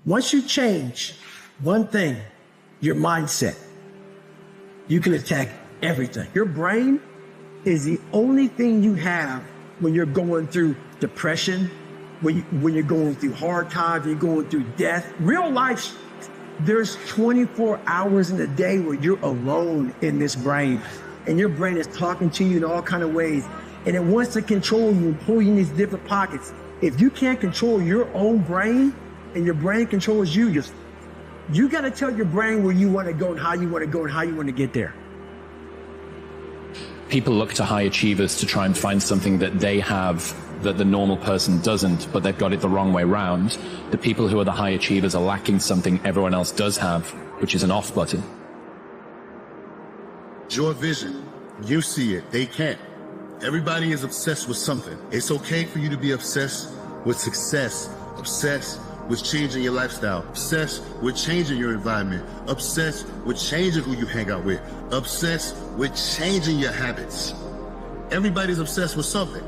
Once you change one thing, your mindset, you can attack everything. Your brain is the only thing you have when you're going through depression, when you're going through hard times, you're going through death. Real life, there's 24 hours in a day where you're alone in this brain, and your brain is talking to you in all kinds of ways, and it wants to control you and pull you in these different pockets. If you can't control your own brain and your brain controls you, you got to tell your brain where you want to go and how you want to go and how you want to get there. People look to high achievers to try and find something that they have that the normal person doesn't, but they've got it the wrong way round. The people who are the high achievers are lacking something everyone else does have, which is an off button. Your vision, you see it, they can't. Everybody is obsessed with something. It's okay for you to be obsessed with success, obsessed with changing your lifestyle, obsessed with changing your environment, obsessed with changing who you hang out with, obsessed with changing your habits. Everybody's obsessed with something.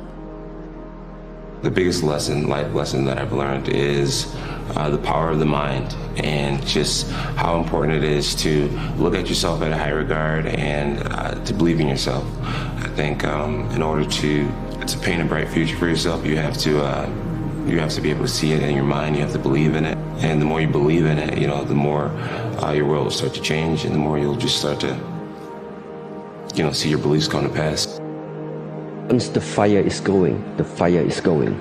The biggest lesson, life lesson that I've learned is the power of the mind, and just how important it is to look at yourself at a high regard and to believe in yourself. I think in order to paint a bright future for yourself, you have to be able to see it in your mind. You have to believe in it, and the more you believe in it, the more your world will start to change, and the more you'll just start to see your beliefs come to pass. Once the fire is going, the fire is going.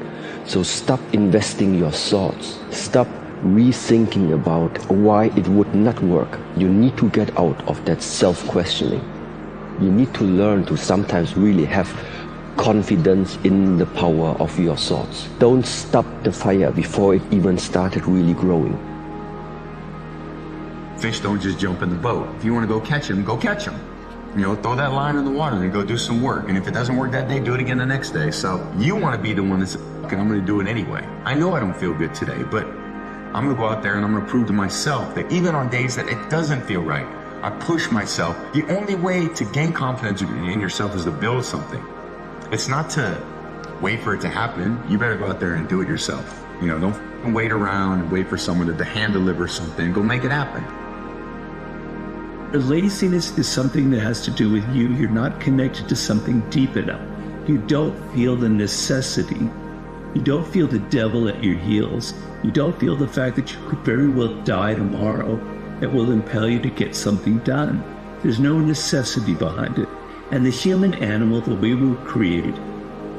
So stop investing your thoughts. Stop rethinking about why it would not work. You need to get out of that self-questioning. You need to learn to sometimes really have confidence in the power of your thoughts. Don't stop the fire before it even started really growing. Fish don't just jump in the boat. If you want to go catch them, go catch them. Throw that line in the water and go do some work. And if it doesn't work that day, do it again the next day. So you want to be the one that's, okay, I'm going to do it anyway. I know I don't feel good today, but I'm going to go out there and I'm going to prove to myself that even on days that it doesn't feel right, I push myself. The only way to gain confidence in yourself is to build something. It's not to wait for it to happen. You better go out there and do it yourself. Don't wait around and wait for someone to hand deliver something. Go make it happen. Laziness is something that has to do with you. You're not connected to something deep enough. You don't feel the necessity. You don't feel the devil at your heels. You don't feel the fact that you could very well die tomorrow that will impel you to get something done. There's no necessity behind it. And the human animal, the way we were created,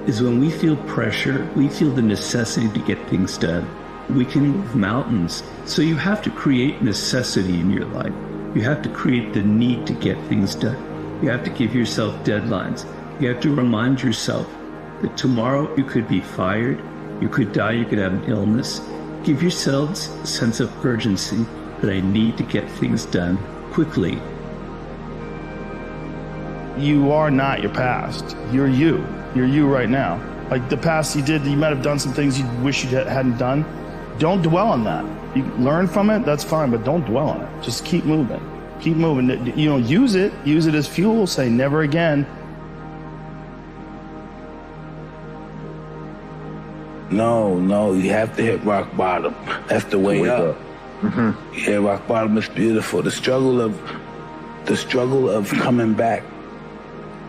is when we feel pressure, we feel the necessity to get things done. We can move mountains. So you have to create necessity in your life. You have to create the need to get things done. You have to give yourself deadlines. You have to remind yourself that tomorrow you could be fired, you could die, you could have an illness. Give yourselves a sense of urgency that I need to get things done quickly. You are not your past. You're you. You're you right now. Like the past you did, you might have done some things you wish you hadn't done. Don't dwell on that. You learn from it, that's fine, but don't dwell on it. Just keep moving. Keep moving. Use it as fuel. Say never again. No, you have to hit rock bottom. That's the way up. Yeah, rock bottom is beautiful. The struggle of coming back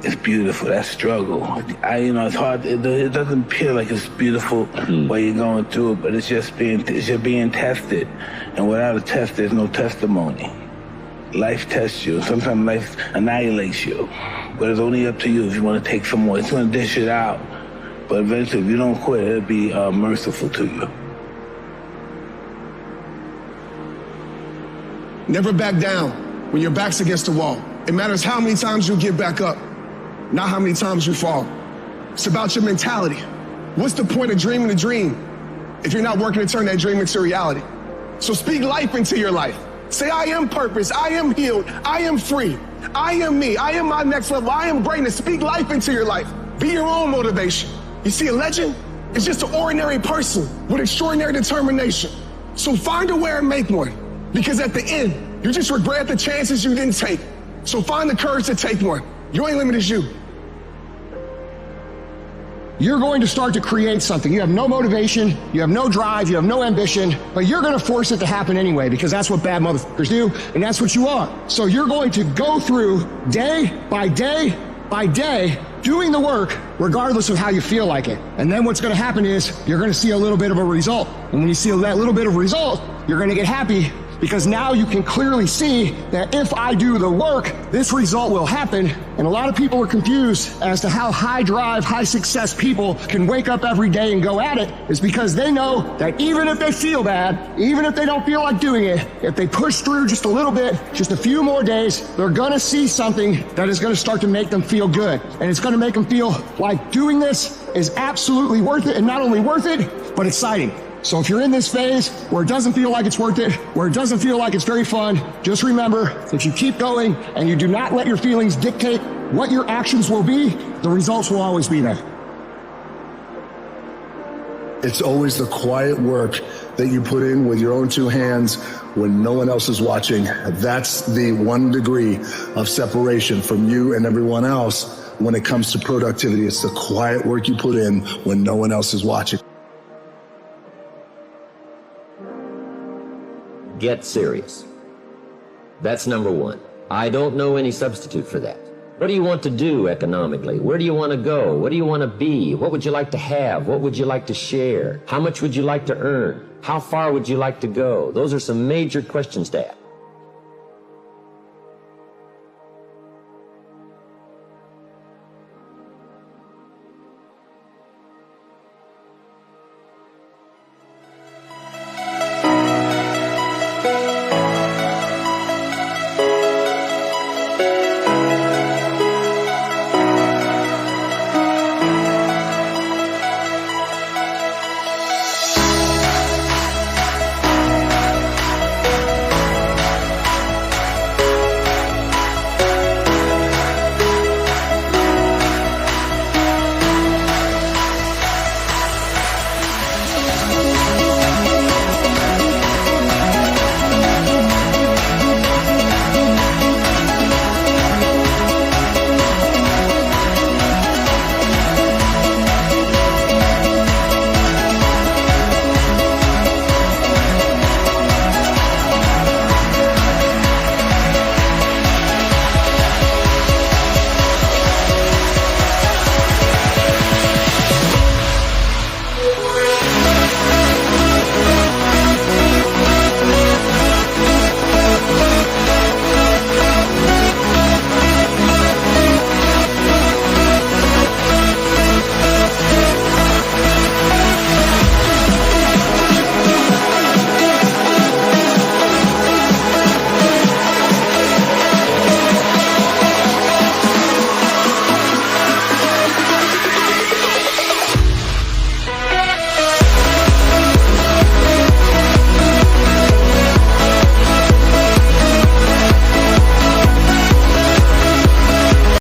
is beautiful. That struggle. It's hard. It doesn't appear like it's beautiful while you're going through it, but it's just being tested. And without a test, there's no testimony. Life tests you. Sometimes life annihilates you. But it's only up to you if you want to take some more. It's going to dish it out. But eventually, if you don't quit, it'll be merciful to you. Never back down when your back's against the wall. It matters how many times you get back up, not how many times you fall. It's about your mentality. What's the point of dreaming a dream if you're not working to turn that dream into reality? So speak life into your life. Say, I am purpose, I am healed, I am free, I am me, I am my next level, I am greatness. Speak life into your life. Be your own motivation. You see, a legend is just an ordinary person with extraordinary determination. So find a way and make one, because at the end, you just regret the chances you didn't take. So find the courage to take one. Your only limit is you. you're going to start to create something. You have no motivation, you have no drive, you have no ambition, but you're going to force it to happen anyway because that's what bad motherfuckers do, and that's what you are. So you're going to go through day by day by day doing the work regardless of how you feel like it. And then what's going to happen is you're going to see a little bit of a result. And when you see that little bit of result, you're going to get happy because now you can clearly see that if I do the work, this result will happen. And a lot of people are confused as to how high drive, high success people can wake up every day and go at it. It's because they know that even if they feel bad, even if they don't feel like doing it, if they push through just a little bit, just a few more days, they're gonna see something that is gonna start to make them feel good. And it's gonna make them feel like doing this is absolutely worth it, and not only worth it, but exciting. So if you're in this phase where it doesn't feel like it's worth it, where it doesn't feel like it's very fun, just remember, if you keep going and you do not let your feelings dictate what your actions will be, the results will always be there. It's always the quiet work that you put in with your own two hands when no one else is watching. That's the 1 degree of separation from you and everyone else when it comes to productivity. It's the quiet work you put in when no one else is watching. Get serious. That's number one. I don't know any substitute for that. What do you want to do economically? Where do you want to go? What do you want to be? What would you like to have? What would you like to share? How much would you like to earn? How far would you like to go? Those are some major questions to ask.